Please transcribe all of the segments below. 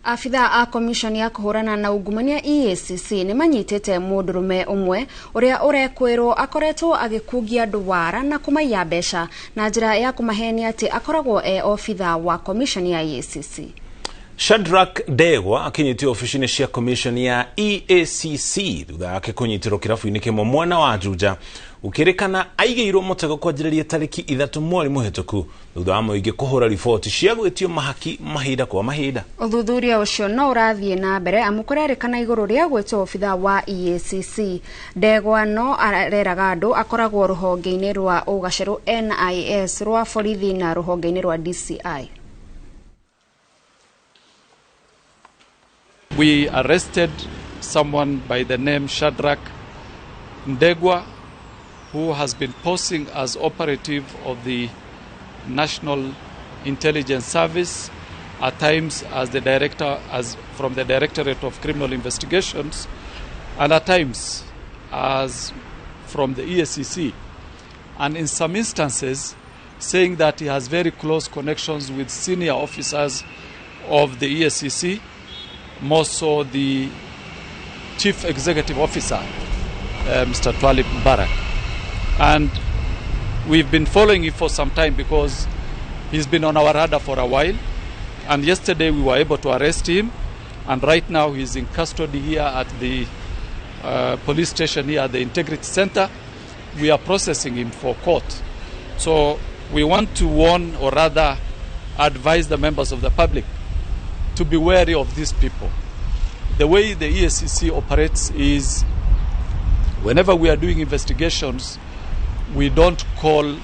Abithaa a komishoni ya kũhũrana na ungumania EACC nĩ manyitĩte mũndũrũme ũmwe ũrĩa ũrekwĩrwo akoretwo agĩkungia andũ wara na kũmaiya mbeca na njĩra ya kũmahenia atĩ akoragwo obithaa wa komishoni ya EACC. Shadrack Ndegwa akinyitio ofici-inĩ cia komishoni ya EACC thutha wake kũnyitirwo kĩrabu-inĩ kĩmwe mwena wa Juja gũkĩrĩkana aigĩirwo mũtego kwanjĩrĩria tarĩki 3 mweri mũhĩtũku thutha wa mũingĩ kũhũra riboti cia gwĩtio mahaki mahinda kwa mahinda. Ũthuthuria ũcio no ũrathiĩ na mbere amu kũrerĩkana igũrũ rĩa gwĩtwo obithaa wa EACC. Ndegwa no areraga andũ akoragwo rũhonge-inĩ rwa ũgacĩru NIS rwa borithi na rũhonge-inĩ rwa DCI. We arrested someone by the name Shadrack Ndegwa, who has been posing as operative of the National Intelligence Service, at times as the director, as from the Directorate of Criminal Investigations, and at times as from the EACC, and in some instances saying that he has very close connections with senior officers of the EACC, more so the Chief Executive Officer, Mr. Twalib Barak. And we've been following him for some time because he's been on our radar for a while. And yesterday we were able to arrest him. And right now he's in custody here at the police station here at the Integrity Center. We are processing him for court. So we want to warn, or rather advise the members of the public to be wary of these people. The way the EACC operates is whenever we are doing investigations, we don't call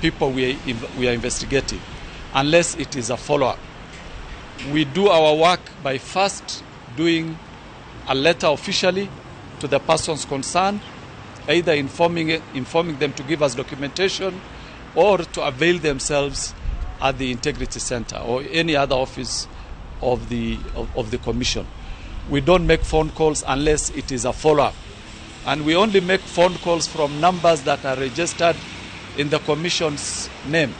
people we are investigating unless it is a follow-up. We do our work by first doing a letter officially to the persons concerned, either informing them to give us documentation or to avail themselves at the Integrity Center or any other office of the commission. We don't make phone calls unless it is a follow-up. And we only make phone calls from numbers that are registered in the commission's name.